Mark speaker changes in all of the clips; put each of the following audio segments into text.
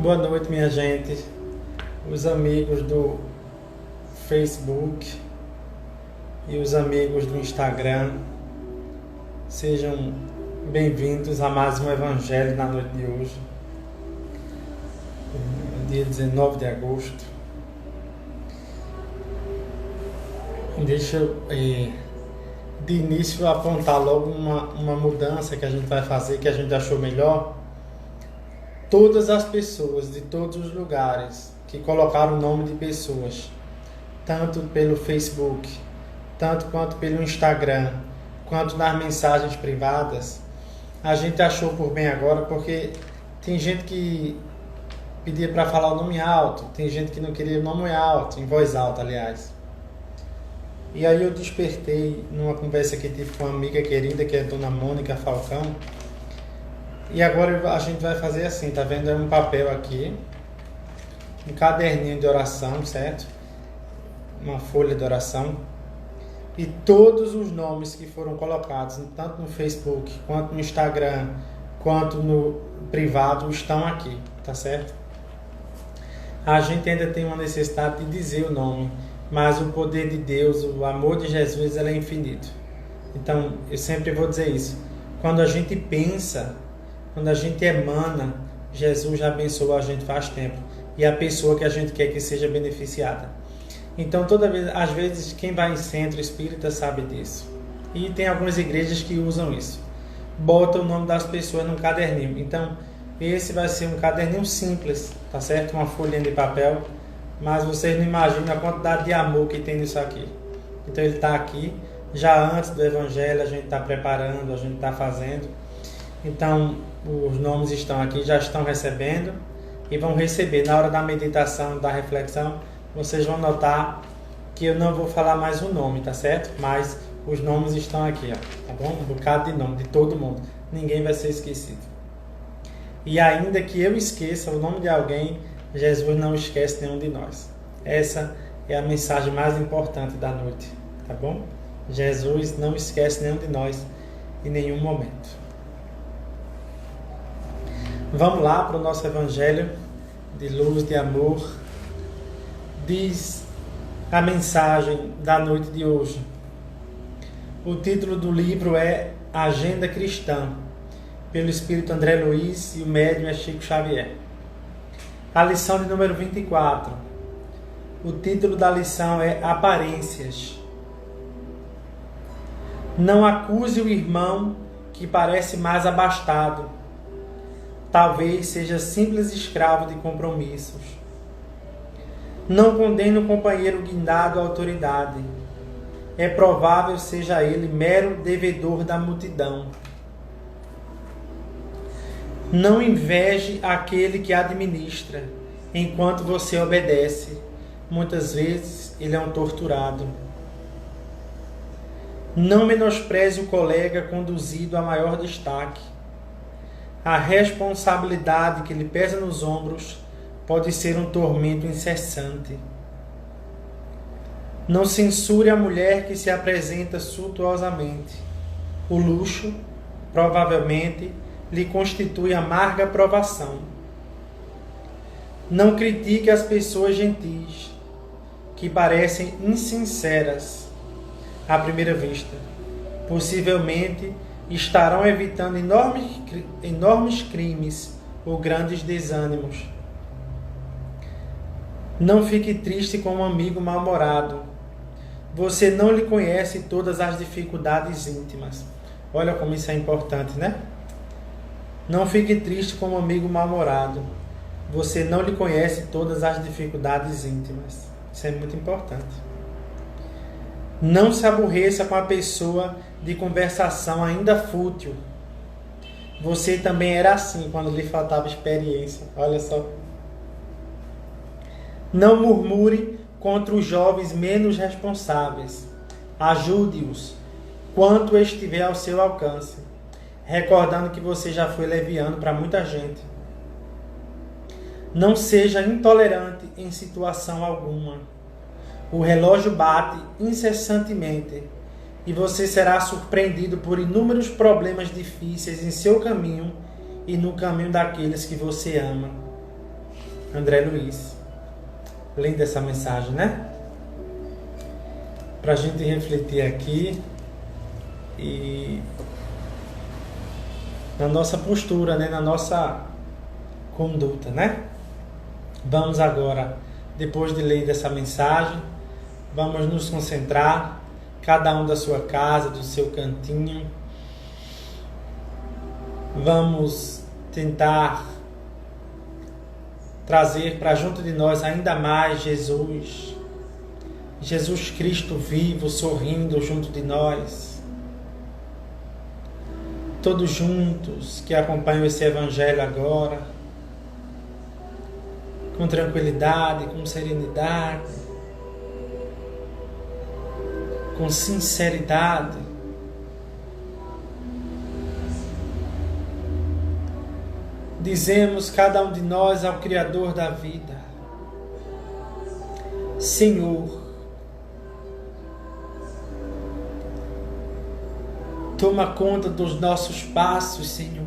Speaker 1: Boa noite, minha gente, os amigos do Facebook e os amigos do Instagram. Sejam bem-vindos a mais um Evangelho na noite de hoje, dia 19 de agosto. Deixa eu, de início, apontar logo uma mudança que a gente vai fazer, que a gente achou melhor. Todas as pessoas de todos os lugares que colocaram o nome de pessoas, tanto pelo Facebook, tanto quanto pelo Instagram, quanto nas mensagens privadas, a gente achou por bem agora, porque tem gente que pedia para falar o nome alto, tem gente que não queria o nome alto, em voz alta, aliás. E aí eu despertei numa conversa que tive com uma amiga querida, que é a Dona Mônica Falcão. E agora a gente vai fazer assim, tá vendo? É um papel aqui, um caderninho de oração, certo? Uma folha de oração. E todos os nomes que foram colocados, tanto no Facebook, quanto no Instagram, quanto no privado, estão aqui, tá certo? A gente ainda tem uma necessidade de dizer o nome, mas o poder de Deus, o amor de Jesus, ele é infinito. Então, eu sempre vou dizer isso. Quando a gente pensa, quando a gente emana, Jesus já abençoou a gente faz tempo. E a pessoa que a gente quer que seja beneficiada. Então, às vezes, quem vai em centro espírita sabe disso. E tem algumas igrejas que usam isso. Bota o nome das pessoas num caderninho. Então, esse vai ser um caderninho simples, tá certo? Uma folhinha de papel. Mas vocês não imaginam a quantidade de amor que tem nisso aqui. Então, ele está aqui. Já antes do Evangelho, a gente está preparando, a gente está fazendo. Então, os nomes estão aqui, já estão recebendo e vão receber. Na hora da meditação, da reflexão, vocês vão notar que eu não vou falar mais o nome, tá certo? Mas os nomes estão aqui, ó, tá bom? Um bocado de nome, de todo mundo. Ninguém vai ser esquecido. E ainda que eu esqueça o nome de alguém, Jesus não esquece nenhum de nós. Essa é a mensagem mais importante da noite, tá bom? Jesus não esquece nenhum de nós em nenhum momento. Vamos lá para o nosso Evangelho de luz, de amor. Diz a mensagem da noite de hoje. O título do livro é Agenda Cristã, pelo Espírito André Luiz, e o médium é Chico Xavier. A lição de número 24. O título da lição é Aparências. Não acuse o irmão que parece mais abastado. Talvez seja simples escravo de compromissos. Não condene o companheiro guindado à autoridade. É provável seja ele mero devedor da multidão. Não inveje aquele que administra, enquanto você obedece. Muitas vezes ele é um torturado. Não menospreze o colega conduzido a maior destaque. A responsabilidade que lhe pesa nos ombros pode ser um tormento incessante. Não censure a mulher que se apresenta suntuosamente. O luxo, provavelmente, lhe constitui amarga provação. Não critique as pessoas gentis, que parecem insinceras à primeira vista. Possivelmente, estarão evitando enormes crimes ou grandes desânimos. Não fique triste com um amigo mal-humorado. Você não lhe conhece todas as dificuldades íntimas. Olha como isso é importante, né? Não fique triste com um amigo mal-humorado. Você não lhe conhece todas as dificuldades íntimas. Isso é muito importante. Não se aborreça com a pessoa de conversação ainda fútil. Você também era assim quando lhe faltava experiência. Olha só. Não murmure contra os jovens menos responsáveis. Ajude-os quanto estiver ao seu alcance, recordando que você já foi leviano para muita gente. Não seja intolerante em situação alguma. O relógio bate incessantemente e você será surpreendido por inúmeros problemas difíceis em seu caminho e no caminho daqueles que você ama. André Luiz. Linda essa mensagem, né? Para a gente refletir aqui e na nossa postura, né? Na nossa conduta, né? Vamos agora, depois de ler essa mensagem, vamos nos concentrar, cada um da sua casa, do seu cantinho. Vamos tentar trazer para junto de nós ainda mais Jesus Cristo vivo, sorrindo junto de nós. Todos juntos que acompanham esse Evangelho agora, com tranquilidade, com serenidade, com sinceridade. Dizemos cada um de nós ao Criador da vida: Senhor, toma conta dos nossos passos, Senhor.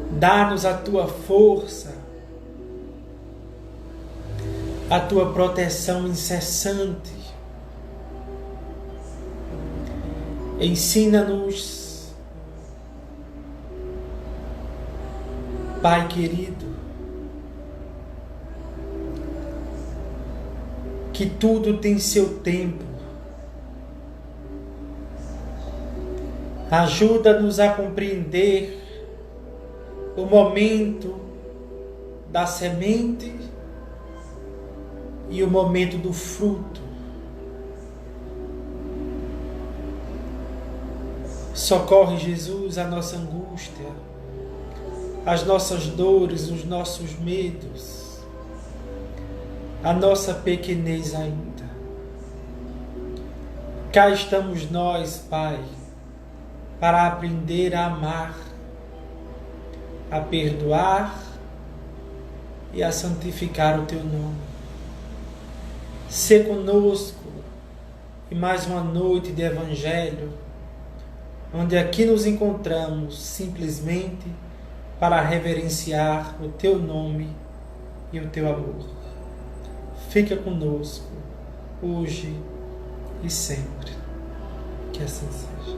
Speaker 1: Dá-nos a tua força, a tua proteção incessante. Ensina-nos, Pai querido, que tudo tem seu tempo. Ajuda-nos a compreender o momento da semente e o momento do fruto. Socorre, Jesus, a nossa angústia, as nossas dores, os nossos medos, a nossa pequenez ainda. Cá estamos nós, Pai, para aprender a amar, a perdoar e a santificar o Teu nome. Sê conosco em mais uma noite de Evangelho, onde aqui nos encontramos simplesmente para reverenciar o Teu nome e o Teu amor. Fica conosco, hoje e sempre. Que assim seja.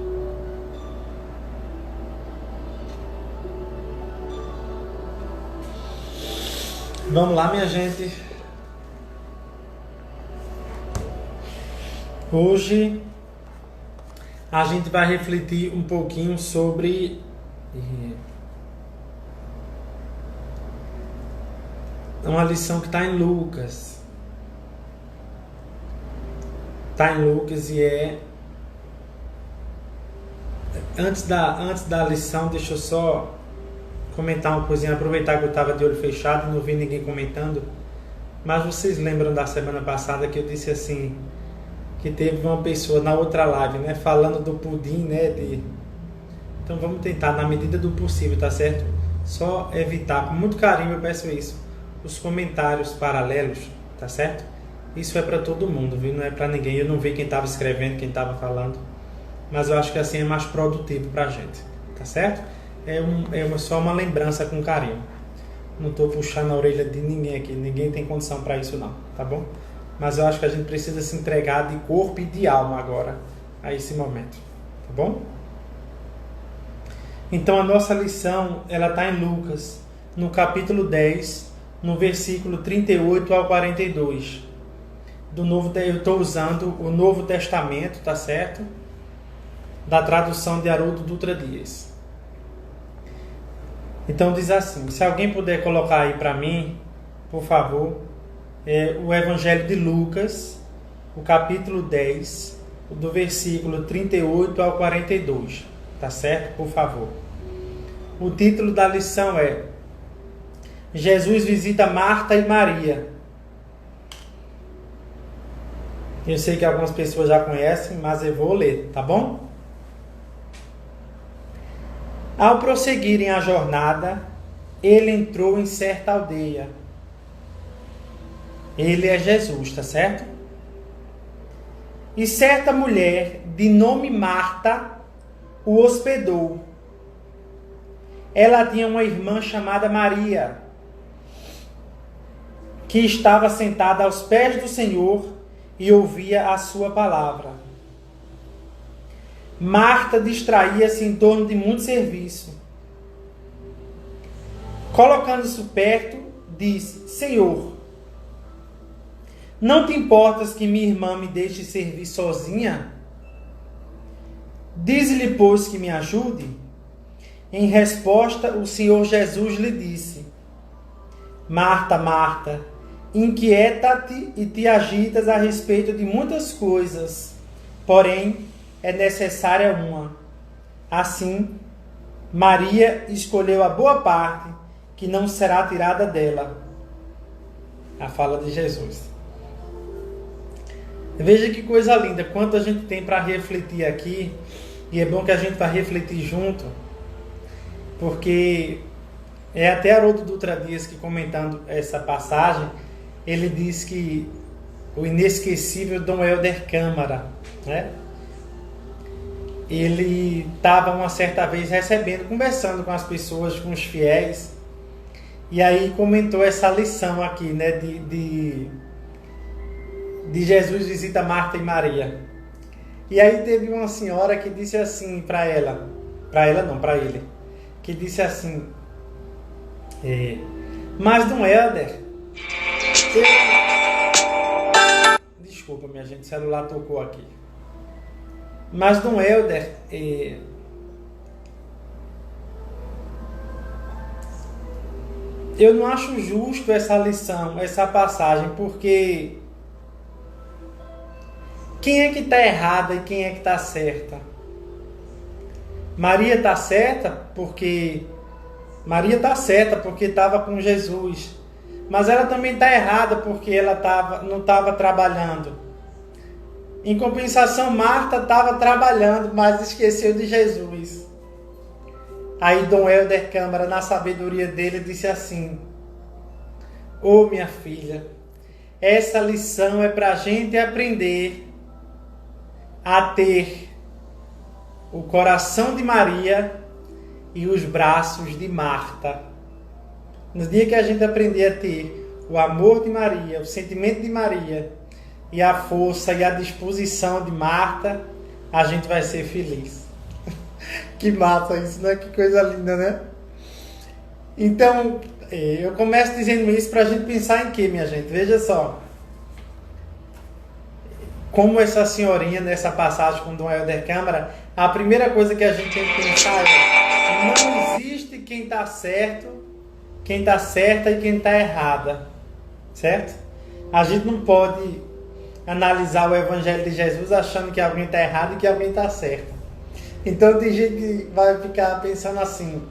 Speaker 1: Vamos lá, minha gente. Hoje a gente vai refletir um pouquinho sobre uma lição que está em Lucas. Está em Lucas e é... Antes da lição, deixa eu só comentar uma coisinha, aproveitar que eu estava de olho fechado, não vi ninguém comentando, mas vocês lembram da semana passada que eu disse assim, que teve uma pessoa na outra live, né, falando do pudim, né, então vamos tentar, na medida do possível, tá certo? Só evitar, com muito carinho eu peço isso, os comentários paralelos, tá certo? Isso é para todo mundo, viu? Não é para ninguém, eu não vi quem estava escrevendo, quem estava falando, mas eu acho que assim é mais produtivo para a gente, tá certo? Só uma lembrança com carinho. Não estou puxando a orelha de ninguém aqui. Ninguém tem condição para isso não, tá bom? Mas eu acho que a gente precisa se entregar de corpo e de alma agora a esse momento, tá bom? Então a nossa lição, ela está em Lucas, no capítulo 10, no versículo 38 ao 42. Eu estou usando o Novo Testamento, tá certo? Da tradução de Haroldo Dutra Dias. Então diz assim, se alguém puder colocar aí para mim, por favor, o Evangelho de Lucas, o capítulo 10, do versículo 38 ao 42, tá certo? Por favor. O título da lição é Jesus visita Marta e Maria. Eu sei que algumas pessoas já conhecem, mas eu vou ler, tá bom? Ao prosseguirem a jornada, ele entrou em certa aldeia. Ele é Jesus, tá certo? E certa mulher, de nome Marta, o hospedou. ela tinha uma irmã chamada Maria, que estava sentada aos pés do Senhor e ouvia a sua palavra. Marta distraía-se em torno de muito serviço. Colocando-se perto, disse: Senhor, não te importas que minha irmã me deixe servir sozinha? Dize-lhe, pois, que me ajude. Em resposta, o Senhor Jesus lhe disse: Marta, Marta, inquieta-te e te agitas a respeito de muitas coisas, porém é necessária uma. Assim, Maria escolheu a boa parte, que não será tirada dela. A fala de Jesus. Veja que coisa linda, quanto a gente tem para refletir aqui, e é bom que a gente vá refletir junto, porque é até Haroldo Dutra Dias que, comentando essa passagem, ele diz que o inesquecível Dom Helder Câmara, né? Ele estava uma certa vez conversando com as pessoas, com os fiéis, e aí comentou essa lição aqui, né, de Jesus visita Marta e Maria. E aí teve uma senhora que disse assim para ele, que disse assim: mas Dom Helder, desculpa minha gente, o celular tocou aqui. Mas Dom Helder, eu não acho justo essa lição, essa passagem, porque quem é que está errada e quem é que está certa? Maria está certa porque estava com Jesus, mas ela também está errada porque ela não estava trabalhando. Em compensação, Marta estava trabalhando, mas esqueceu de Jesus. Aí Dom Helder Câmara, na sabedoria dele, disse assim: Ô minha filha, essa lição é para a gente aprender a ter o coração de Maria e os braços de Marta. No dia que a gente aprender a ter o amor de Maria, o sentimento de Maria e a força e a disposição de Marta, a gente vai ser feliz. Que massa isso, né? Que coisa linda, né? Então, eu começo dizendo isso para a gente pensar em quê, minha gente? Veja só. Como essa senhorinha, nessa passagem com Dom Helder Câmara, a primeira coisa que a gente tem que pensar é: não existe quem está certo, quem está certa e quem está errada. Certo? A gente não pode analisar o Evangelho de Jesus achando que alguém está errado e que alguém está certo. Então tem gente que vai ficar pensando assim: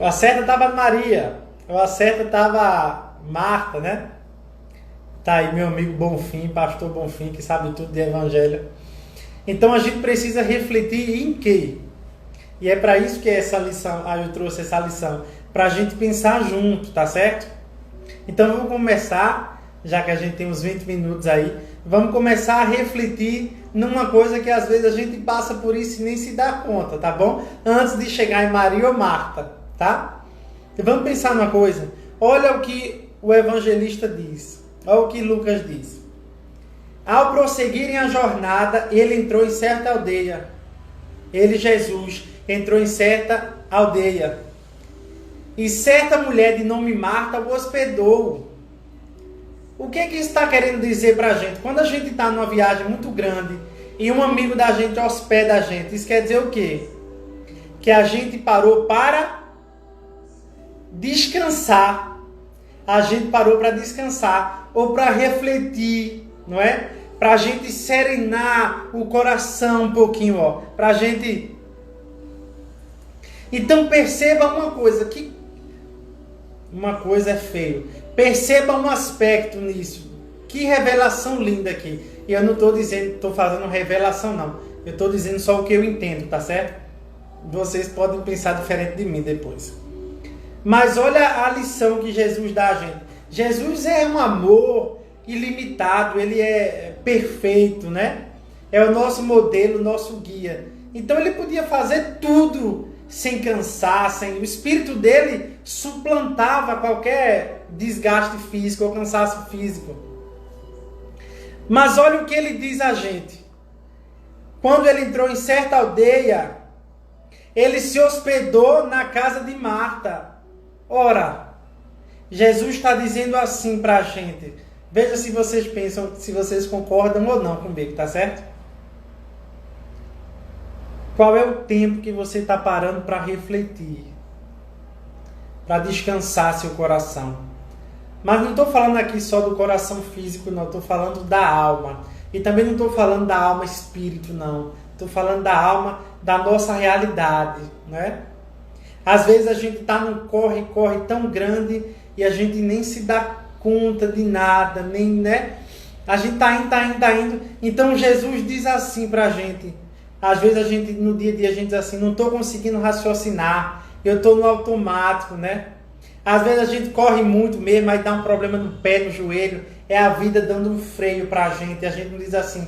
Speaker 1: a certa estava Maria, a certa estava Marta, né? Tá aí meu amigo Bonfim, pastor Bonfim, que sabe tudo de Evangelho. Então a gente precisa refletir em quê? E é para isso que essa lição, eu trouxe essa lição, para a gente pensar junto, tá certo? Então vamos começar, já que a gente tem uns 20 minutos aí, vamos começar a refletir numa coisa que às vezes a gente passa por isso e nem se dá conta, tá bom? Antes de chegar em Maria ou Marta, tá? E vamos pensar numa coisa. Olha o que o evangelista diz. Olha o que Lucas diz. Ao prosseguirem a jornada, ele entrou em certa aldeia. Ele, Jesus, entrou em certa aldeia. E certa mulher de nome Marta o hospedou. O que isso está querendo dizer para a gente? Quando a gente está numa viagem muito grande e um amigo da gente hospeda a gente, isso quer dizer o quê? Que a gente parou para descansar. A gente parou para descansar ou para refletir, não é? Para a gente serenar o coração um pouquinho, ó. Para a gente... Então perceba uma coisa, que uma coisa é feio. Perceba um aspecto nisso. Que revelação linda aqui. E eu não estou dizendo, estou fazendo revelação não. Eu estou dizendo só o que eu entendo, tá certo? Vocês podem pensar diferente de mim depois. Mas olha a lição que Jesus dá a gente. Jesus é um amor ilimitado, ele é perfeito, né? É o nosso modelo, o nosso guia. Então ele podia fazer tudo sem cansar, o espírito dele suplantava qualquer desgaste físico ou cansaço físico. Mas olha o que ele diz a gente. Quando ele entrou em certa aldeia, ele se hospedou na casa de Marta. Ora, Jesus está dizendo assim para a gente. Veja se vocês pensam, se vocês concordam ou não comigo, tá certo? Qual é o tempo que você está parando para refletir? Para descansar seu coração? Mas não estou falando aqui só do coração físico, não. Estou falando da alma. E também não estou falando da alma espírito, não. Estou falando da alma, da nossa realidade, né? Às vezes a gente está num corre-corre tão grande e a gente nem se dá conta de nada, nem, né? A gente está indo. Então Jesus diz assim para a gente. Às vezes a gente, no dia a dia, a gente diz assim, não estou conseguindo raciocinar, eu estou no automático, né? Às vezes a gente corre muito mesmo, aí dá um problema no pé, no joelho, é a vida dando um freio pra gente, a gente não diz assim,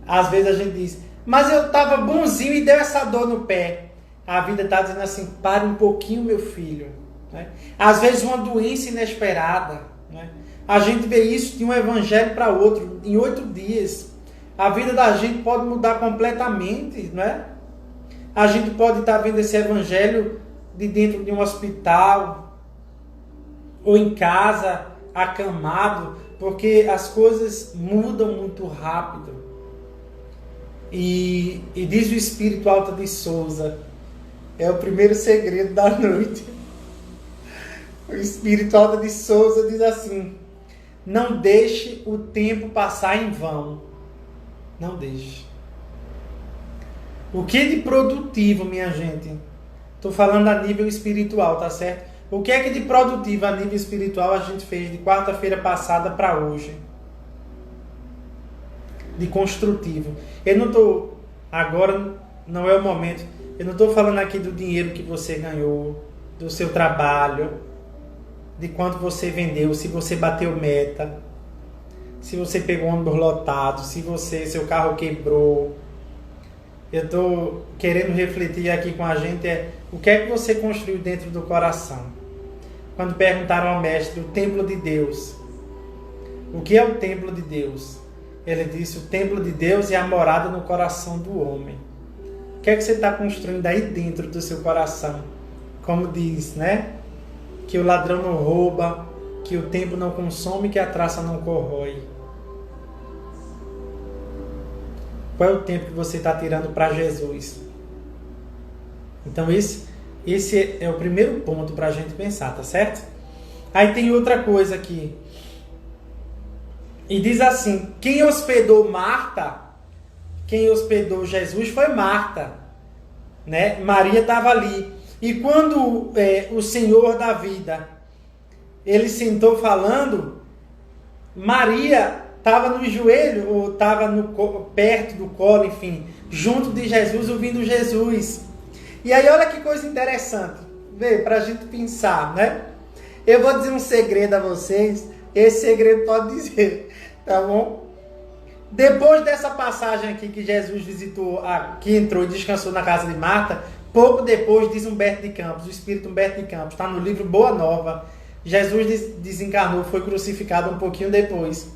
Speaker 1: às vezes a gente diz, mas eu estava bonzinho e deu essa dor no pé. A vida está dizendo assim, pare um pouquinho, meu filho. Né? Às vezes uma doença inesperada, né? A gente vê isso de um evangelho para outro, em 8 dias. A vida da gente pode mudar completamente, não é? A gente pode estar vendo esse evangelho de dentro de um hospital ou em casa, acamado, porque as coisas mudam muito rápido. E diz o Espírito Alta de Souza, é o primeiro segredo da noite. O Espírito Alta de Souza diz assim, não deixe o tempo passar em vão. Não deixe. O que de produtivo, minha gente? Estou falando a nível espiritual, tá certo? O que é que de produtivo a nível espiritual a gente fez de quarta-feira passada para hoje? De construtivo. Eu não estou... Agora não é o momento. Eu não estou falando aqui do dinheiro que você ganhou, do seu trabalho, de quanto você vendeu, se você bateu meta, se você pegou um ônibus lotado, se seu carro quebrou. Eu estou querendo refletir aqui com a gente o que é que você construiu dentro do coração. Quando perguntaram ao mestre, o templo de Deus. O que é o templo de Deus? Ele disse, o templo de Deus é a morada no coração do homem. O que é que você está construindo aí dentro do seu coração? Como diz, né? Que o ladrão não rouba, que o tempo não consome, que a traça não corrói. Qual é o tempo que você está tirando para Jesus? Então esse é o primeiro ponto para a gente pensar, tá certo? Aí tem outra coisa aqui. E diz assim, quem hospedou Marta, quem hospedou Jesus foi Marta. Né? Maria estava ali. E quando o Senhor da vida, ele sentou falando, Maria estava no joelho, ou estava perto do colo, enfim, junto de Jesus, ouvindo Jesus. E aí olha que coisa interessante, para a gente pensar, né? Eu vou dizer um segredo a vocês, esse segredo pode dizer, tá bom? Depois dessa passagem aqui que Jesus visitou, que entrou e descansou na casa de Marta, pouco depois diz Humberto de Campos, o Espírito Humberto de Campos, está no livro Boa Nova, Jesus desencarnou, foi crucificado um pouquinho depois.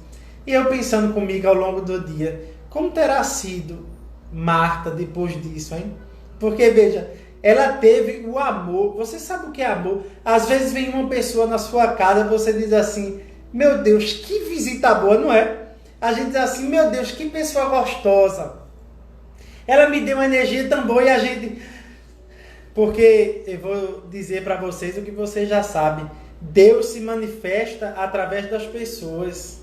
Speaker 1: E eu pensando comigo ao longo do dia, como terá sido Marta depois disso, hein? Porque, veja, ela teve o amor. Você sabe o que é amor? Às vezes vem uma pessoa na sua casa e você diz assim, meu Deus, que visita boa, não é? A gente diz assim, meu Deus, que pessoa gostosa. Ela me deu uma energia tão boa e a gente... Porque eu vou dizer para vocês o que vocês já sabem. Deus se manifesta através das pessoas,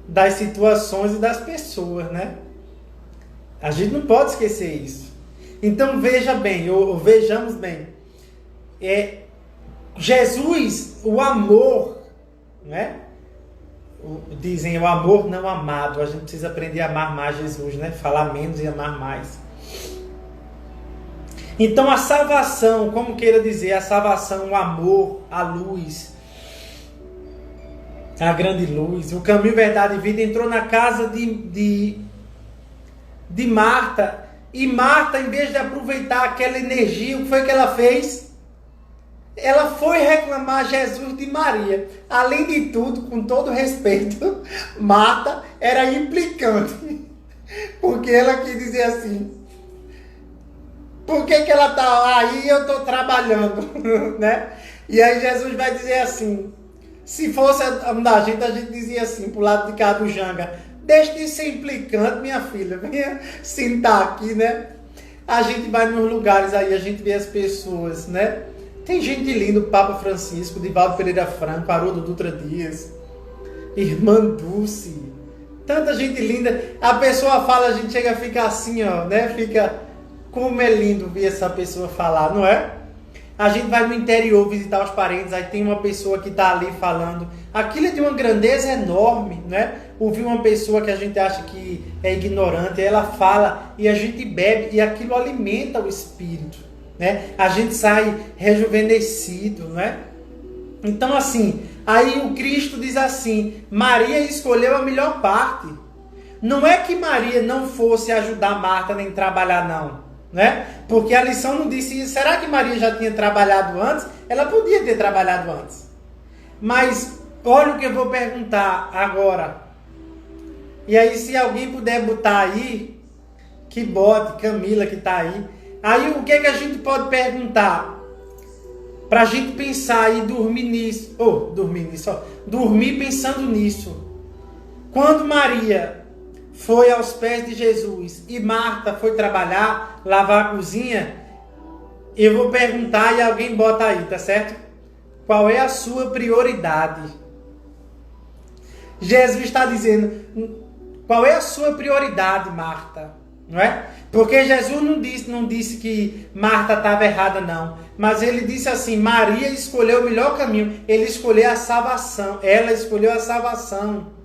Speaker 1: das situações e das pessoas, né? A gente não pode esquecer isso. Então veja bem, ou vejamos bem, Jesus, o amor, né? Dizem o amor não amado, a gente precisa aprender a amar mais Jesus, né? Falar menos e amar mais. Então a salvação, como queira dizer, a salvação, o amor, a luz, a grande luz, o caminho, verdade e vida, entrou na casa de Marta. E Marta, em vez de aproveitar aquela energia, o que foi que ela fez? Ela foi reclamar Jesus de Maria. Além de tudo, com todo respeito, Marta era implicante. Porque ela quis dizer assim, por que ela está aí e eu estou trabalhando? Né? E aí Jesus vai dizer assim, se fosse da gente, a gente dizia assim, pro lado de cá do Janga, deixa de ser implicante, minha filha, venha sentar aqui, né? A gente vai nos lugares aí, a gente vê as pessoas, né? Tem gente linda, o Papa Francisco, Divaldo Pereira Franco, Haroldo Dutra Dias, Irmã Dulce, tanta gente linda. A pessoa fala, a gente chega a ficar assim, ó, né? Fica, como é lindo ver essa pessoa falar, não é? A gente vai no interior visitar os parentes, aí tem uma pessoa que está ali falando. Aquilo é de uma grandeza enorme, né? Ouvir uma pessoa que a gente acha que é ignorante, ela fala e a gente bebe e aquilo alimenta o espírito, né? A gente sai rejuvenescido, né? Então assim, aí o Cristo diz assim, Maria escolheu a melhor parte. Não é que Maria não fosse ajudar Marta nem trabalhar, não. Né? Porque a lição não disse isso. Será que Maria já tinha trabalhado antes? Ela podia ter trabalhado antes. Mas olha o que eu vou perguntar agora. E aí se alguém puder botar aí, que bote, Camila que está aí. Aí o que é que a gente pode perguntar? Para a gente pensar e dormir nisso. Dormir pensando nisso. Quando Maria foi aos pés de Jesus e Marta foi trabalhar, lavar a cozinha, eu vou perguntar e alguém bota aí, tá certo? Qual é a sua prioridade? Jesus está dizendo, qual é a sua prioridade, Marta? Não é? Porque Jesus não disse que Marta estava errada, não. Mas ele disse assim, Maria escolheu o melhor caminho. Ele escolheu a salvação. Ela escolheu a salvação.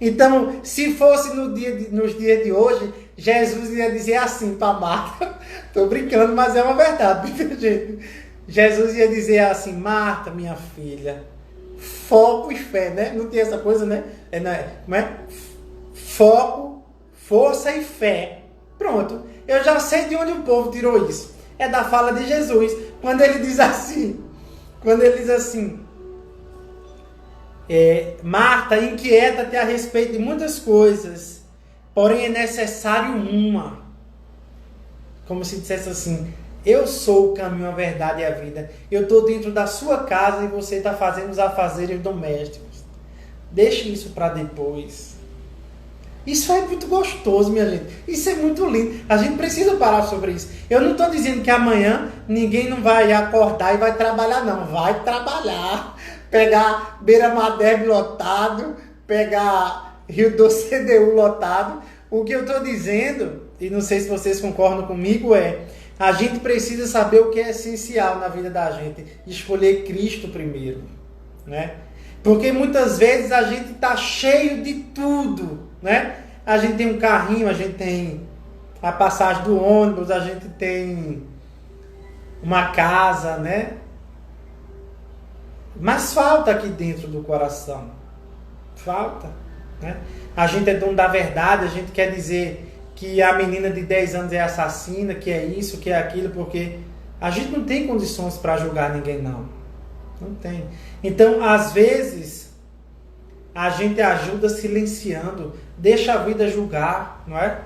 Speaker 1: Então, se fosse nos dias de hoje, Jesus ia dizer assim para Marta, estou brincando, mas é uma verdade, gente. Jesus ia dizer assim, Marta, minha filha, foco e fé, né? Não tem essa coisa, né? Como é? Foco, força e fé. Pronto, eu já sei de onde o povo tirou isso. É da fala de Jesus, quando ele diz assim, Marta, inquieta-te a respeito de muitas coisas, porém é necessário uma. Como se dissesse assim, eu sou o caminho, a verdade e a vida. Eu estou dentro da sua casa e você está fazendo os afazeres domésticos. Deixe isso para depois. Isso é muito gostoso, minha gente. Isso é muito lindo. A gente precisa parar sobre isso. Eu não estou dizendo que amanhã ninguém não vai acordar e vai trabalhar, não. Vai trabalhar. Pegar Beira Maderbe lotado, pegar Rio do CDU lotado. O que eu estou dizendo, e não sei se vocês concordam comigo, a gente precisa saber o que é essencial na vida da gente. Escolher Cristo primeiro, né? Porque muitas vezes a gente está cheio de tudo, né? A gente tem um carrinho, a gente tem a passagem do ônibus, a gente tem uma casa, né? Mas falta aqui dentro do coração. Falta, né? A gente é dono da verdade, a gente quer dizer que a menina de 10 anos é assassina, que é isso, que é aquilo, porque a gente não tem condições para julgar ninguém, não. Não tem. Então, às vezes, a gente ajuda silenciando, deixa a vida julgar, não é?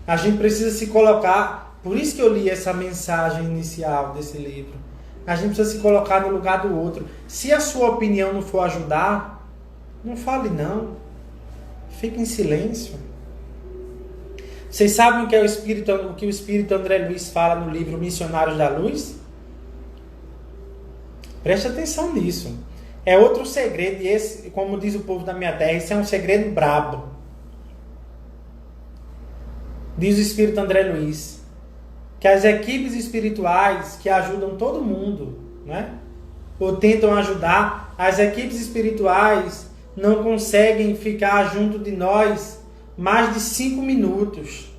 Speaker 1: A gente precisa se colocar, por isso que eu li essa mensagem inicial desse livro. A gente precisa se colocar no lugar do outro. Se a sua opinião não for ajudar, não fale não. Fique em silêncio. Vocês sabem o que o Espírito André Luiz fala no livro Missionários da Luz? Preste atenção nisso. É outro segredo, e esse, como diz o povo da minha terra, esse é um segredo brabo. Diz o Espírito André Luiz que as equipes espirituais que ajudam todo mundo, né? Ou tentam ajudar, as equipes espirituais não conseguem ficar junto de nós mais de 5 minutos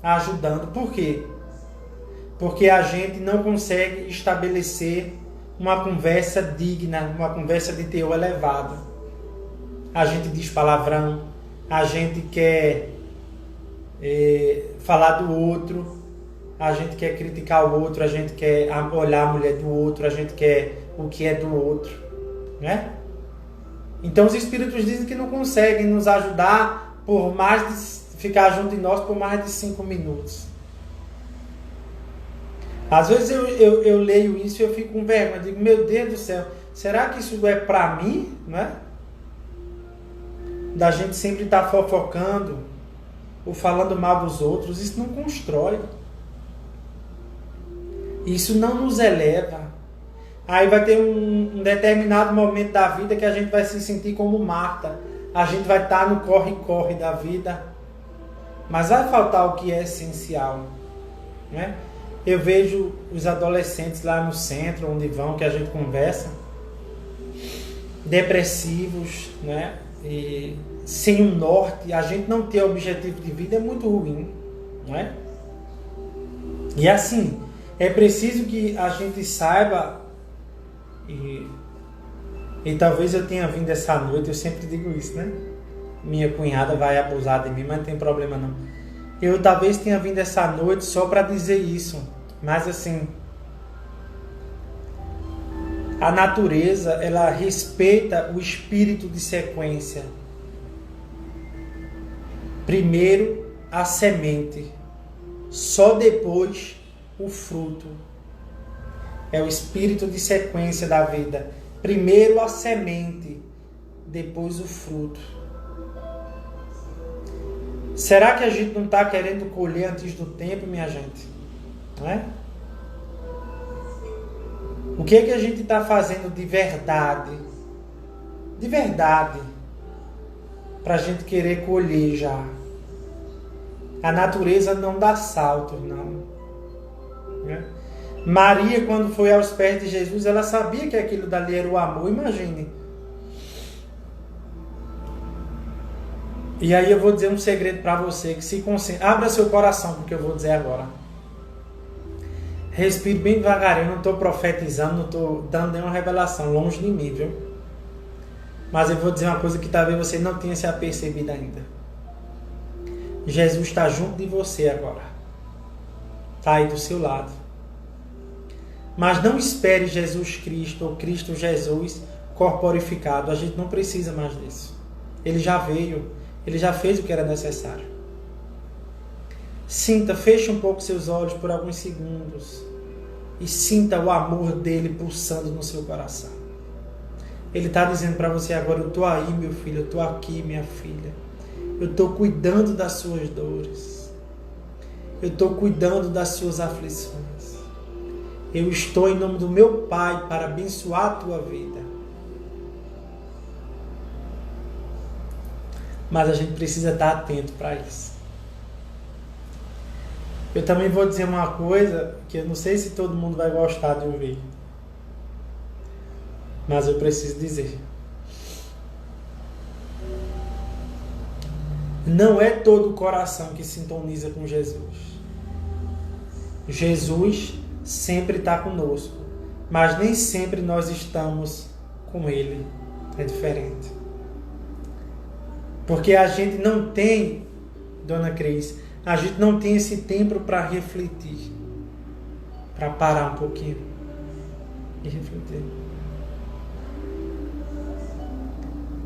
Speaker 1: ajudando. Por quê? Porque a gente não consegue estabelecer uma conversa digna, uma conversa de teor elevado. A gente diz palavrão, a gente quer falar do outro, a gente quer criticar o outro, a gente quer olhar a mulher do outro, a gente quer o que é do outro, né? Então os espíritos dizem que não conseguem nos ajudar por mais de ficar junto de nós por mais de 5 minutos. Às vezes eu leio isso e eu fico com vergonha, eu digo, meu Deus do céu, será que isso é para mim, né? Da gente sempre estar fofocando ou falando mal dos outros, isso não constrói. Isso não nos eleva. Aí vai ter um determinado momento da vida que a gente vai se sentir como Marta. A gente vai estar no corre-corre da vida. Mas vai faltar o que é essencial, né? Eu vejo os adolescentes lá no centro, onde vão, que a gente conversa, depressivos, né? E sem um norte, a gente não ter objetivo de vida é muito ruim, não é? E assim, é preciso que a gente saiba, e talvez eu tenha vindo essa noite, eu sempre digo isso, né? Minha cunhada vai abusar de mim, mas não tem problema não. Eu talvez tenha vindo essa noite só para dizer isso, mas assim, a natureza, ela respeita o espírito de sequência. Primeiro a semente, só depois o fruto. É o espírito de sequência da vida. Primeiro a semente, depois o fruto. Será que a gente não está querendo colher antes do tempo, minha gente? Não é? O que é que a gente está fazendo de verdade? De verdade. Para a gente querer colher já. A natureza não dá salto, não. Né? Maria, quando foi aos pés de Jesus, ela sabia que aquilo dali era o amor, imagine. E aí eu vou dizer um segredo para você, que se concentre. Abra seu coração, porque eu vou dizer agora. Respire bem devagarinho, não estou profetizando, não estou dando nenhuma revelação, longe de mim, viu? Mas eu vou dizer uma coisa que talvez você não tenha se apercebido ainda. Jesus está junto de você agora. Está aí do seu lado. Mas não espere Jesus Cristo ou Cristo Jesus corporificado. A gente não precisa mais disso. Ele já veio. Ele já fez o que era necessário. Sinta, feche um pouco seus olhos por alguns segundos e sinta o amor dele pulsando no seu coração. Ele está dizendo para você agora, eu estou aí, meu filho, eu estou aqui, minha filha. Eu estou cuidando das suas dores. Eu estou cuidando das suas aflições. Eu estou em nome do meu Pai para abençoar a tua vida. Mas a gente precisa estar atento para isso. Eu também vou dizer uma coisa que eu não sei se todo mundo vai gostar de ouvir. Mas eu preciso dizer. Não é todo o coração que sintoniza com Jesus. Jesus sempre está conosco, mas nem sempre nós estamos com Ele. É diferente. Porque a gente não tem, Dona Cris, a gente não tem esse tempo para refletir, para parar um pouquinho e refletir.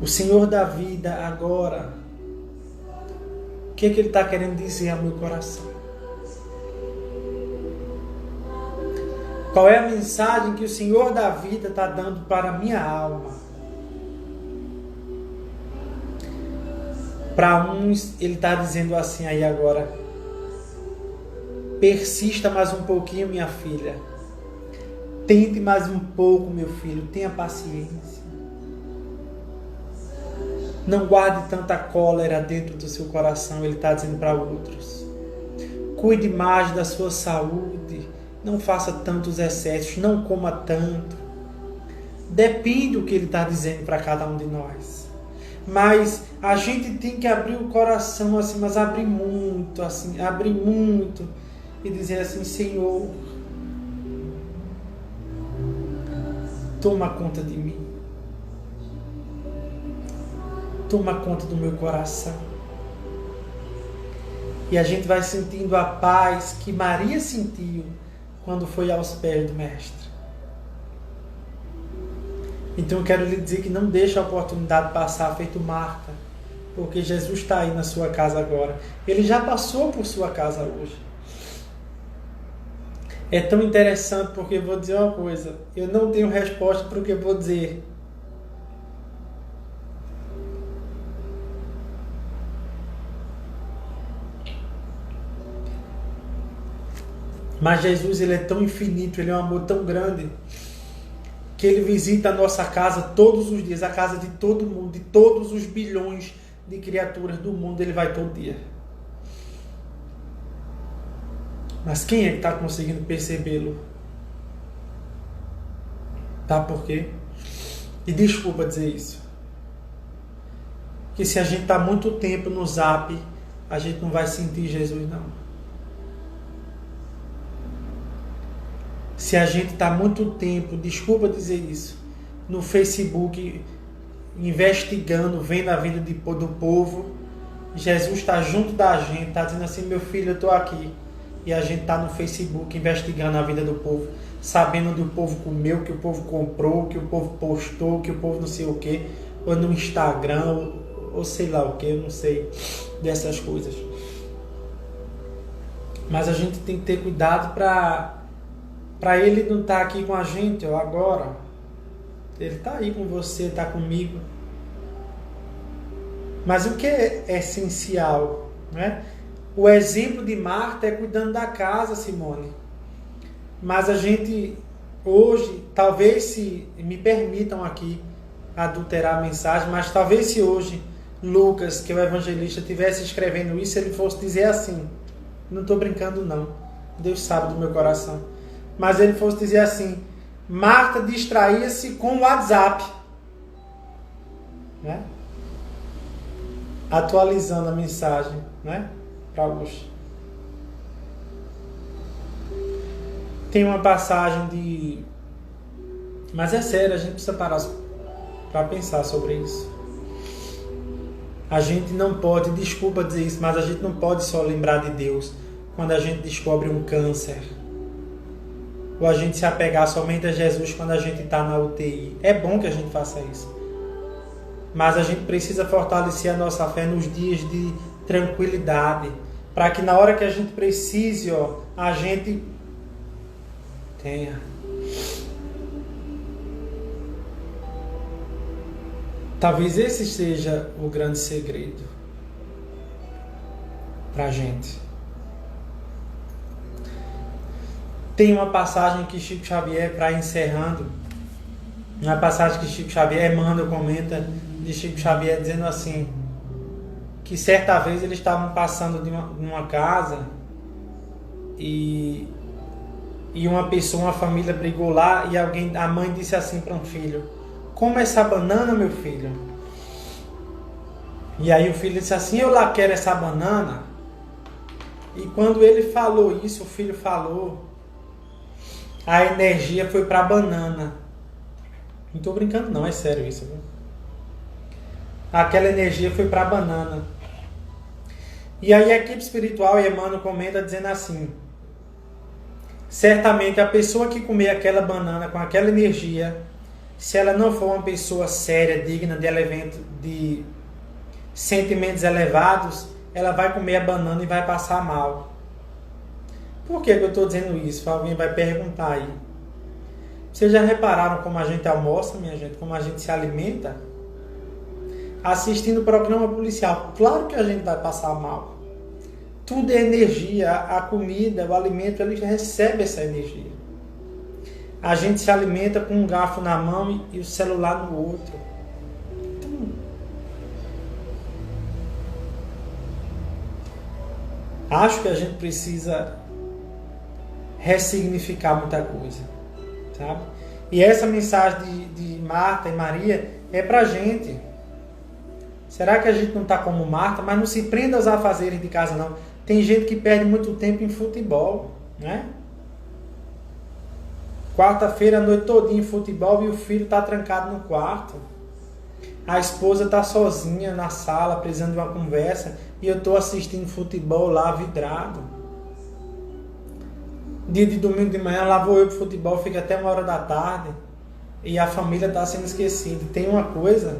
Speaker 1: O Senhor da vida agora, o que Ele está querendo dizer ao meu coração? Qual é a mensagem que o Senhor da vida está dando para a minha alma? Para uns, Ele está dizendo assim aí agora: persista mais um pouquinho, minha filha. Tente mais um pouco, meu filho. Tenha paciência. Não guarde tanta cólera dentro do seu coração. Ele está dizendo para outros. Cuide mais da sua saúde. Não faça tantos excessos. Não coma tanto. Depende do que Ele está dizendo para cada um de nós. Mas a gente tem que abrir o coração assim, mas abrir muito, e dizer assim: Senhor, toma conta de mim. Toma conta do meu coração. E a gente vai sentindo a paz que Maria sentiu quando foi aos pés do Mestre. Então eu quero lhe dizer que não deixe a oportunidade passar feito Marta, porque Jesus está aí na sua casa agora. Ele já passou por sua casa hoje. É tão interessante porque eu vou dizer uma coisa. Eu não tenho resposta para o que eu vou dizer. Mas Jesus, ele é tão infinito, ele é um amor tão grande, que ele visita a nossa casa todos os dias, a casa de todo mundo, de todos os bilhões de criaturas do mundo, ele vai todo dia. Mas quem é que está conseguindo percebê-lo? Tá por quê? E desculpa dizer isso. Que se a gente está muito tempo no Zap, a gente não vai sentir Jesus, não. Se a gente está muito tempo, desculpa dizer isso, no Facebook, investigando, vendo a vida do povo, Jesus está junto da gente, está dizendo assim, meu filho, eu estou aqui. E a gente está no Facebook investigando a vida do povo, sabendo do povo comeu, que o povo comprou, que o povo postou, que o povo não sei o que, ou no Instagram, ou sei lá o que, eu não sei dessas coisas. Mas a gente tem que ter cuidado para ele não estar aqui com a gente ó, agora. Ele está aí com você, está comigo. Mas o que é essencial, né? O exemplo de Marta é cuidando da casa, Simone. Mas a gente hoje, talvez se me permitam aqui adulterar a mensagem, mas talvez se hoje Lucas, que é o evangelista, estivesse escrevendo isso, ele fosse dizer assim, não estou brincando não, Deus sabe do meu coração, mas ele fosse dizer assim, Marta distraía-se com o WhatsApp, né? Atualizando a mensagem, né? Para hoje. Tem uma passagem de... Mas é sério, a gente precisa parar para pensar sobre isso. A gente não pode, desculpa dizer isso, mas a gente não pode só lembrar de Deus quando a gente descobre um câncer. Ou a gente se apegar somente a Jesus quando a gente está na UTI. É bom que a gente faça isso. Mas a gente precisa fortalecer a nossa fé nos dias de tranquilidade. Para que na hora que a gente precise, ó, a gente tenha. Talvez esse seja o grande segredo para a gente. Tem uma passagem que Chico Xavier, para encerrando, uma passagem que Chico Xavier, Emmanuel comenta de Chico Xavier dizendo assim, que certa vez eles estavam passando de uma casa e uma pessoa, uma família brigou lá e a mãe disse assim para um filho, come essa banana, meu filho. E aí o filho disse assim, eu lá quero essa banana. E quando ele falou isso, o filho falou, a energia foi para a banana. Não estou brincando não, é sério isso, viu? Aquela energia foi para a banana. E aí a equipe espiritual, Emmanuel comenta dizendo assim, certamente a pessoa que comer aquela banana com aquela energia, se ela não for uma pessoa séria, digna de sentimentos elevados, ela vai comer a banana e vai passar mal. Por que eu estou dizendo isso? Alguém vai perguntar aí. Vocês já repararam como a gente almoça, minha gente? Como a gente se alimenta? Assistindo o programa policial. Claro que a gente vai passar mal. Tudo é energia. A comida, o alimento, ele recebe essa energia. A gente se alimenta com um garfo na mão e o celular no outro. Então, acho que a gente precisa ressignificar muita coisa, sabe? E essa mensagem de Marta e Maria é pra gente. Será que a gente não está como Marta? Mas não se prenda aos afazeres de casa, não. Tem gente que perde muito tempo em futebol, né? Quarta-feira, a noite todinha em futebol e o filho está trancado no quarto. A esposa está sozinha na sala, precisando de uma conversa, e eu estou assistindo futebol lá, vidrado. Dia de domingo de manhã, lá vou eu pro futebol, fica até 1 hora da tarde, e a família está sendo esquecida. Tem uma coisa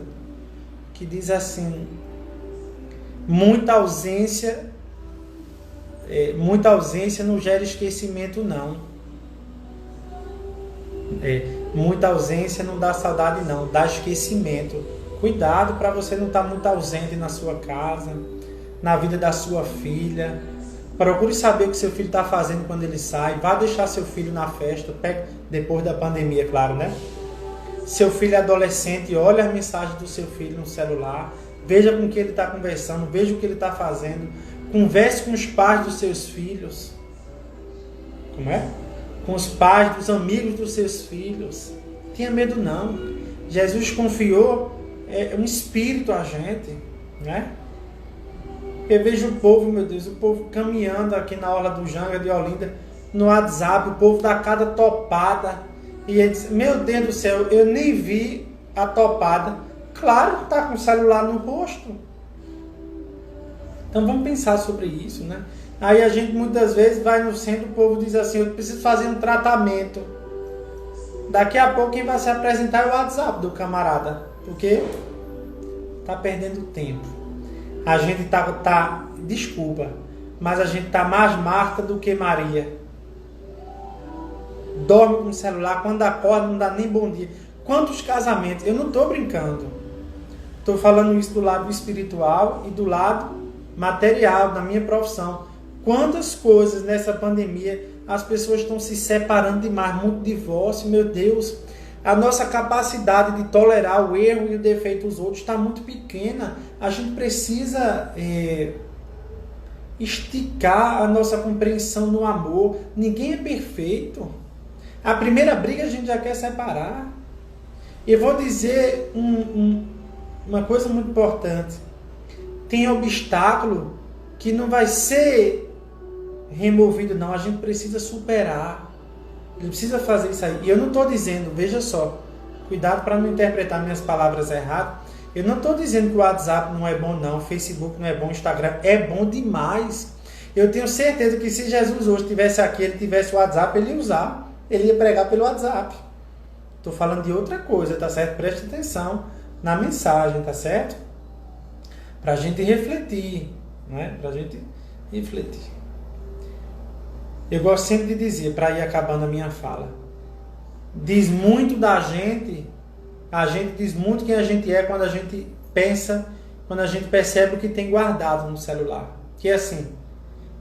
Speaker 1: que diz assim: muita ausência não gera esquecimento, não. Muita ausência não dá saudade, não, dá esquecimento. Cuidado para você não estar muito ausente na sua casa, na vida da sua filha. Procure saber o que seu filho está fazendo quando ele sai. Vá deixar seu filho na festa, depois da pandemia, claro, né? Seu filho é adolescente, olha as mensagens do seu filho no celular. Veja com quem ele está conversando, veja o que ele está fazendo. Converse com os pais dos seus filhos. Como é? Com os pais dos amigos dos seus filhos. Tenha medo não. Jesus confiou um espírito a gente, né? Eu vejo o povo, meu Deus, o povo caminhando aqui na orla do Janga de Olinda, no WhatsApp, o povo dá cada topada. E ele diz, meu Deus do céu, eu nem vi a topada. Claro que está com o celular no rosto. Então vamos pensar sobre isso, né? Aí a gente muitas vezes vai no centro, o povo diz assim, eu preciso fazer um tratamento. Daqui a pouco quem vai se apresentar é o WhatsApp do camarada. Porque está perdendo tempo. A gente desculpa, mas a gente está mais Marta do que Maria. Dorme com o celular, quando acorda não dá nem bom dia. Quantos casamentos? Eu não estou brincando. Estou falando isso do lado espiritual e do lado material, da minha profissão. Quantas coisas nessa pandemia as pessoas estão se separando demais, muito divórcio, meu Deus. A nossa capacidade de tolerar o erro e o defeito dos outros está muito pequena. A gente precisa esticar a nossa compreensão no amor. Ninguém é perfeito. A primeira briga a gente já quer separar. Eu vou dizer uma coisa muito importante. Tem obstáculo que não vai ser removido, não. A gente precisa superar. Ele precisa fazer isso aí. E eu não estou dizendo, veja só, cuidado para não interpretar minhas palavras erradas. Eu não estou dizendo que o WhatsApp não é bom, não. O Facebook não é bom, o Instagram é bom demais. Eu tenho certeza que se Jesus hoje estivesse aqui, ele tivesse o WhatsApp, ele ia usar. Ele ia pregar pelo WhatsApp. Estou falando de outra coisa, tá certo? Preste atenção na mensagem, tá certo? Para a gente refletir, né? Para a gente refletir. Eu gosto sempre de dizer, para ir acabando a minha fala, diz muito da gente, a gente diz muito quem a gente é quando a gente pensa, quando a gente percebe o que tem guardado no celular. Que é assim,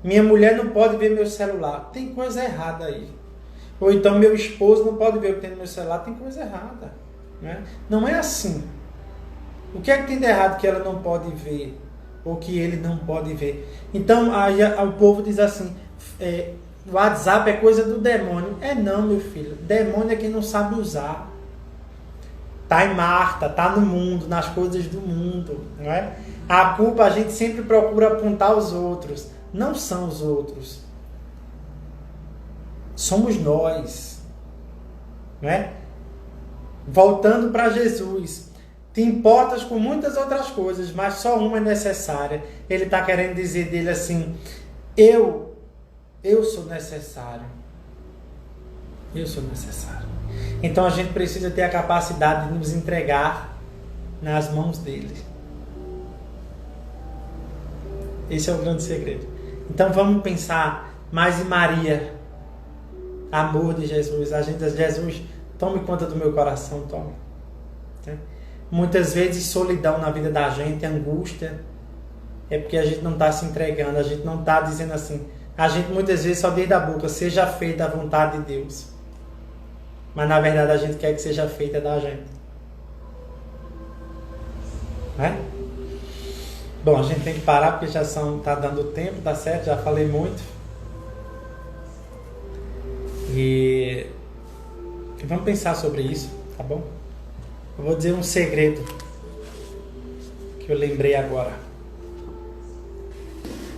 Speaker 1: minha mulher não pode ver meu celular, tem coisa errada aí. Ou então meu esposo não pode ver o que tem no meu celular, tem coisa errada. Né? Não é assim. O que é que tem de errado que ela não pode ver? Ou que ele não pode ver? Então aí o povo diz assim, o WhatsApp é coisa do demônio. Não, meu filho. Demônio é quem não sabe usar. Está em Marta, está no mundo, nas coisas do mundo. Não é? A culpa a gente sempre procura apontar os outros. Não são os outros. Somos nós. Não é? Voltando para Jesus. Te importas com muitas outras coisas, mas só uma é necessária. Ele está querendo dizer dele assim, eu sou necessário. Eu sou necessário. Então a gente precisa ter a capacidade de nos entregar nas mãos dele. Esse é o grande segredo. Então vamos pensar mais em Maria. Amor de Jesus. A gente diz, Jesus, tome conta do meu coração, tome. Muitas vezes solidão na vida da gente, angústia, é porque a gente não está se entregando, a gente não está dizendo assim. A gente muitas vezes só diz da boca, seja feita a vontade de Deus. Mas na verdade a gente quer que seja feita da gente. Né? Bom, a gente tem que parar porque já está dando tempo, tá certo? Já falei muito. E vamos pensar sobre isso, tá bom? Eu vou dizer um segredo que eu lembrei agora.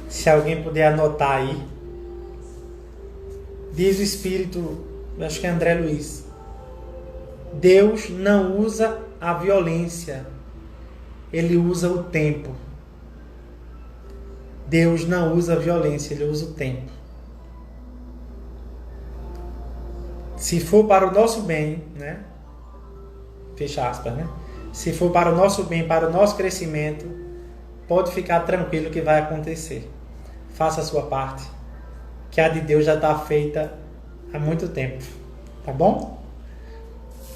Speaker 1: Se alguém puder anotar aí. Diz o Espírito, acho que é André Luiz. Deus não usa a violência. ele usa o tempo. Deus não usa a violência, ele usa o tempo. Se for para o nosso bem, né? Fecha aspas, né? Se for para o nosso bem, para o nosso crescimento, pode ficar tranquilo que vai acontecer. Faça a sua parte, que a de Deus já está feita há muito tempo. Tá bom?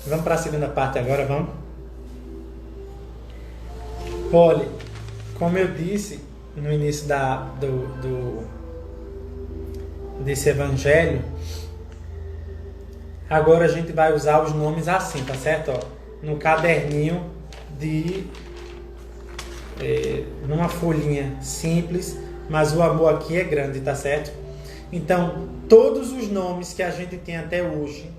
Speaker 1: Vamos para a segunda parte agora, vamos? Olha, como eu disse no início desse evangelho, agora a gente vai usar os nomes assim, tá certo? Ó, no caderninho numa folhinha simples, mas o amor aqui é grande, tá certo? Então, todos os nomes que a gente tem até hoje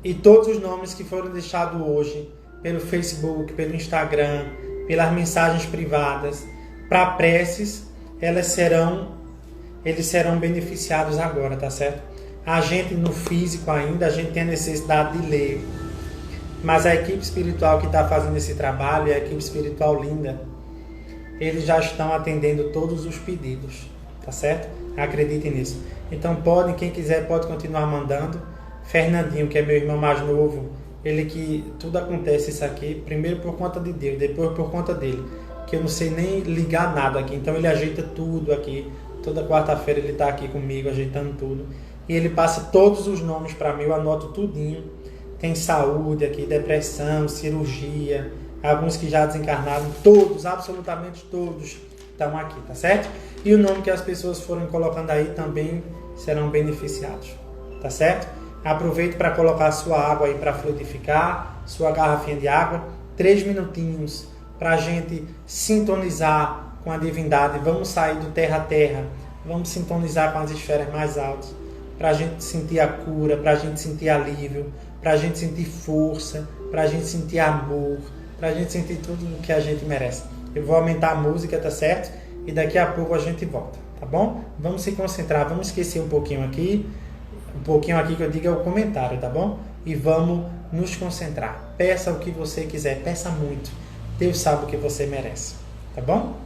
Speaker 1: e todos os nomes que foram deixados hoje pelo Facebook, pelo Instagram, pelas mensagens privadas, para preces, eles serão beneficiados agora, tá certo? A gente no físico ainda, a gente tem a necessidade de ler, mas a equipe espiritual que está fazendo esse trabalho, a equipe espiritual linda, eles já estão atendendo todos os pedidos, tá certo? Acreditem nisso. Então quem quiser pode continuar mandando. Fernandinho, que é meu irmão mais novo, ele que tudo acontece isso aqui, primeiro por conta de Deus, depois por conta dele, que eu não sei nem ligar nada aqui, então ele ajeita tudo aqui, toda quarta-feira ele está aqui comigo ajeitando tudo, e ele passa todos os nomes para mim, eu anoto tudinho, tem saúde aqui, depressão, cirurgia, alguns que já desencarnaram, todos, absolutamente todos estão aqui, tá certo? E o nome que as pessoas forem colocando aí também serão beneficiados, tá certo? Aproveite para colocar sua água aí para fluidificar, sua garrafinha de água, 3 minutinhos para a gente sintonizar com a divindade. Vamos sair do terra a terra, vamos sintonizar com as esferas mais altas, para a gente sentir a cura, para a gente sentir alívio, para a gente sentir força, para a gente sentir amor, para a gente sentir tudo o que a gente merece. Eu vou aumentar a música, tá certo? E daqui a pouco a gente volta, tá bom? Vamos se concentrar, vamos esquecer um pouquinho aqui que eu digo é o comentário, tá bom? E vamos nos concentrar. Peça o que você quiser, peça muito. Deus sabe o que você merece, tá bom?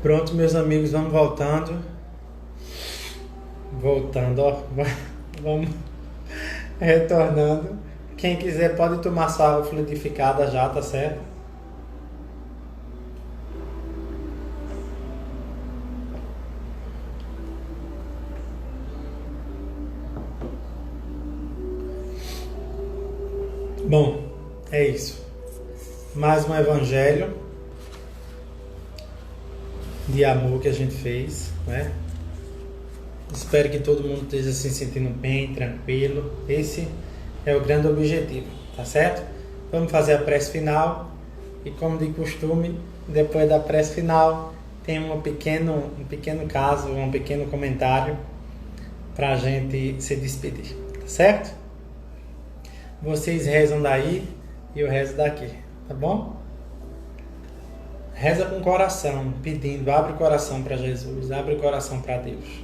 Speaker 1: Pronto, meus amigos, vamos voltando. Voltando, ó. Vamos retornando. Quem quiser pode tomar sua água fluidificada já, tá certo? Bom, é isso. Mais um evangelho de amor que a gente fez, né? Espero que todo mundo esteja se sentindo bem, tranquilo. Esse é o grande objetivo, tá certo? Vamos fazer a prece final e, como de costume, depois da prece final tem um pequeno caso, um pequeno comentário para a gente se despedir, tá certo? Vocês rezam daí e eu rezo daqui, tá bom? Reza com o coração, pedindo, abre o coração para Jesus, abre o coração para Deus.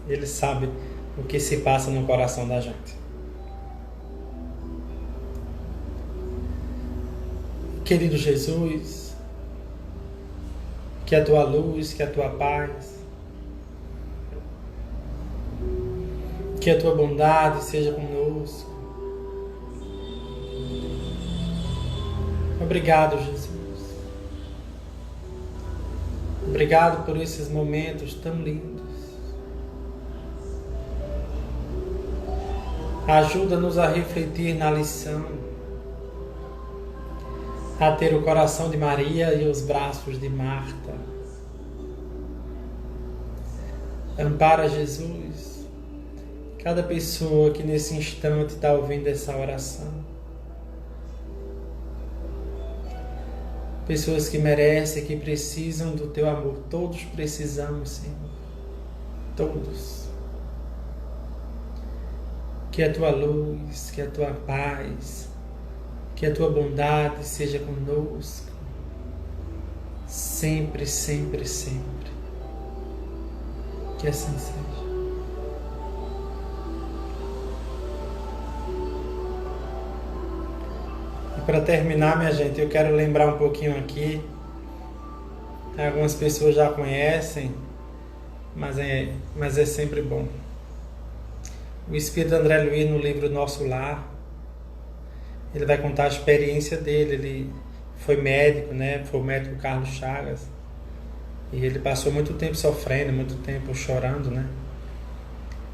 Speaker 1: Ele sabe o que se passa no coração da gente. Querido Jesus, que a tua luz, que a tua paz, que a tua bondade seja conosco. Obrigado, Jesus. Obrigado por esses momentos tão lindos. Ajuda-nos a refletir na lição, a ter o coração de Maria e os braços de Marta. Ampara, Jesus, cada pessoa que nesse instante está ouvindo essa oração. Pessoas que merecem, que precisam do teu amor. Todos precisamos, Senhor. Todos. Que a tua luz, que a tua paz, que a tua bondade seja conosco. Sempre, sempre, sempre. Que assim seja. E para terminar, minha gente, eu quero lembrar um pouquinho aqui. Algumas pessoas já conhecem, mas é sempre bom. O Espírito André Luiz, no livro Nosso Lar, ele vai contar a experiência dele. Ele foi médico, né? Foi o médico Carlos Chagas. E ele passou muito tempo sofrendo, muito tempo chorando, né?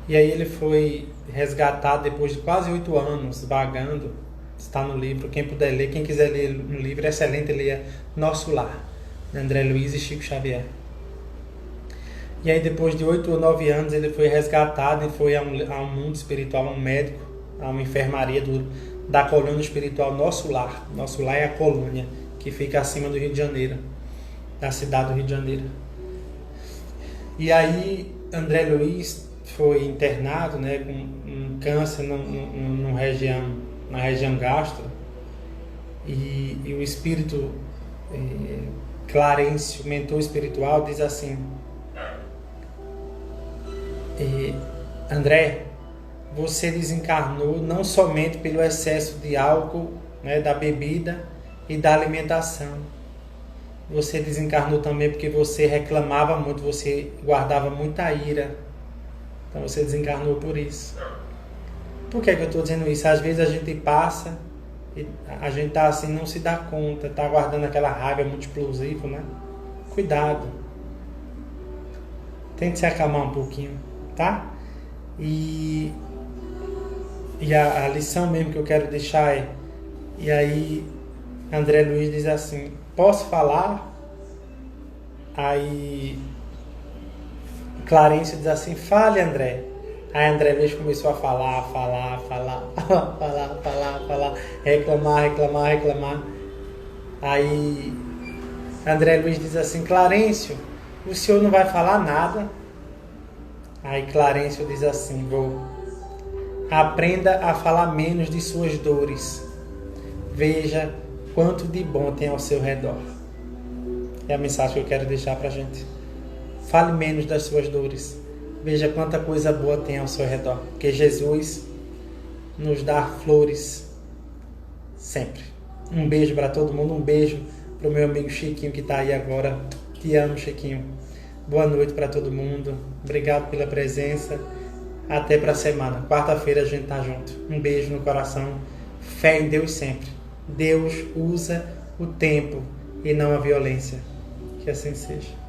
Speaker 1: E aí ele foi resgatado depois de quase 8 anos, vagando. Está no livro, quem puder ler, quem quiser ler no livro, é excelente, leia Nosso Lar, de André Luiz e Chico Xavier. E aí depois de 8 ou 9 anos ele foi resgatado e foi a um mundo espiritual, a um médico, a uma enfermaria da colônia espiritual Nosso Lar. Nosso Lar é a colônia que fica acima do Rio de Janeiro, da cidade do Rio de Janeiro. E aí André Luiz foi internado, né, com um câncer na região gastro, e o espírito Clarencio, mentor espiritual, diz assim: André, você desencarnou não somente pelo excesso de álcool, né, da bebida e da alimentação. Você desencarnou também porque você reclamava muito, você guardava muita ira. Então você desencarnou por isso. Por que eu estou dizendo isso? Às vezes a gente passa e a gente está assim, não se dá conta, está guardando aquela raiva muito explosiva, né? Cuidado. Tente se acalmar um pouquinho, tá? E a lição mesmo que eu quero deixar é... E aí André Luiz diz assim: posso falar? Aí Clarencio diz assim: fale, André. Aí André Luiz começou a falar, reclamar. Aí André Luiz diz assim: Clarencio, o senhor não vai falar nada? Aí Clarencio diz assim: vou. Aprenda a falar menos de suas dores. Veja quanto de bom tem ao seu redor. É a mensagem que eu quero deixar pra gente. Fale menos das suas dores. Veja quanta coisa boa tem ao seu redor. Porque Jesus nos dá flores sempre. Um beijo para todo mundo. Um beijo para o meu amigo Chiquinho que está aí agora Te amo, Chiquinho. Boa noite para todo mundo. Obrigado pela presença. Até para a semana. Quarta-feira a gente tá junto. Um beijo no coração. Fé em Deus sempre. Deus usa o tempo e não a violência. Que assim seja.